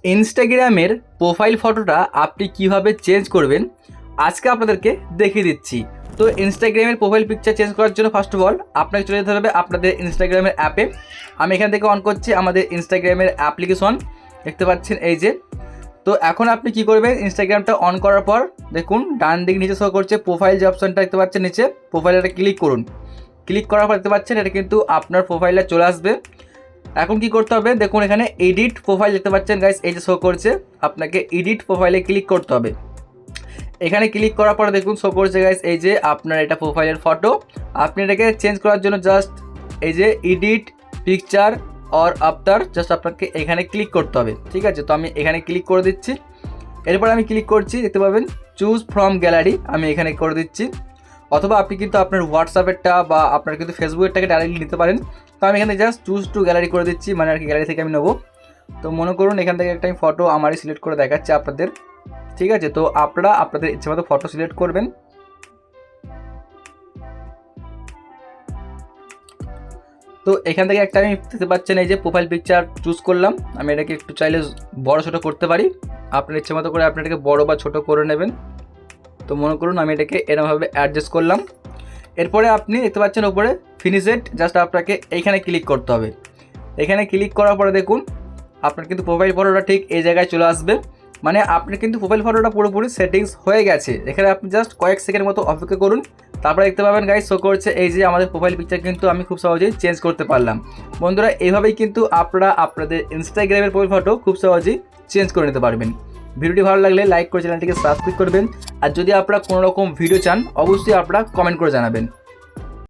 ইনস্টাগ্রামের প্রোফাইল ফটোটা আপনি কিভাবে চেঞ্জ করবেন আজকে আপনাদেরকে দেখিয়ে দিচ্ছি। তো ইনস্টাগ্রামের প্রোফাইল পিকচার চেঞ্জ করার জন্য ফার্স্ট অফ অল আপনাকে চলে যেতে হবে আপনাদের ইনস্টাগ্রামের অ্যাপে। আমি এখান থেকে অন করছি আমাদের ইনস্টাগ্রামের অ্যাপ্লিকেশন, দেখতে পাচ্ছেন এই যে। তো এখন আপনি কি করবেন, ইনস্টাগ্রামটা অন করার পর দেখুন ডান দিক নিচে শো করছে প্রোফাইল যে অপশনটা দেখতে পাচ্ছেন নিচে, প্রোফাইলটা ক্লিক করুন। ক্লিক করার পর দেখতে পাচ্ছেন এটা কিন্তু আপনার প্রোফাইলে চলে আসবে। এখন কি করতে হবে দেখুন, এখানে এডিট প্রোফাইল দেখতে পাচ্ছেন গাইস, এই যে শো করছে, আপনাকে এডিট প্রোফাইলে ক্লিক করতে হবে। এখানে ক্লিক করার পরে দেখুন শো করছে গাইস এই যে আপনার এটা প্রোফাইলের ফটো। আপনি এটাকে চেঞ্জ করার জন্য জাস্ট এই যে edit picture or after, just আপনাকে এখানে ক্লিক করতে হবে, ঠিক আছে। তো আমি এখানে ক্লিক করে দিচ্ছি। এরপর আমি ক্লিক করছি, দেখতে পাবেন চুজ ফ্রম গ্যালারি, আমি এখানে করে দিচ্ছি। অথবা আপনি কিন্তু আপনার হোয়াটসঅ্যাপেরটা বা আপনার কিন্তু ফেসবুকেরটাকে ডাইরেক্টলি নিতে পারেন। তো আমি এখানে জাস্ট চুজ টু গ্যালারি করে দিচ্ছি, মানে আর কি গ্যালারি থেকে আমি নেবো। তো মনে করুন এখান থেকে একটা আমি ফটো আমারই সিলেক্ট করে দেখাচ্ছি আপনাদের, ঠিক আছে। তো আপনারা আপনাদের ইচ্ছে মতো ফটো সিলেক্ট করবেন। তো এখান থেকে একটা আমি দেখতে পাচ্ছেন এই যে প্রোফাইল পিকচার চুজ করলাম। আমি এটাকে একটু চাইলে বড় ছোটো করতে পারি, আপনার ইচ্ছে মতো করে আপনি এটাকে বড় বা ছোটো করে নেবেন। তো মনে করুন আমি এটাকে এরকমভাবে অ্যাডজাস্ট করলাম। এরপরে আপনি দেখতে পাচ্ছেন উপরে ফিনিশ ইট, জাস্ট আপনাকে এইখানে ক্লিক করতে হবে। এখানে ক্লিক করার পরে দেখুন আপনার কিন্তু প্রোফাইল ফটোটা ঠিক এই জায়গায় চলে আসবে, মানে আপনার কিন্তু প্রোফাইল ফটোটা পুরোপুরি সেটিংস হয়ে গেছে। এখানে আপনি জাস্ট কয়েক সেকেন্ড মতো অপেক্ষা করুন, তারপরে দেখতে পাবেন গাইস শো করছে এই যে আমাদের প্রোফাইল পিকচার কিন্তু আমি খুব সহজেই চেঞ্জ করতে পারলাম। বন্ধুরা এইভাবেই কিন্তু আপনারা আপনাদের ইনস্টাগ্রামের প্রোফাইল ফটো খুব সহজেই চেঞ্জ করে নিতে পারবেন। ভিডিওটি ভালো লাগলে লাইক করে চ্যানেলটিকে সাবস্ক্রাইব করবেন, আর যদি আপনারা কোনো রকম ভিডিও চান অবশ্যই আপনারা কমেন্ট করে জানাবেন।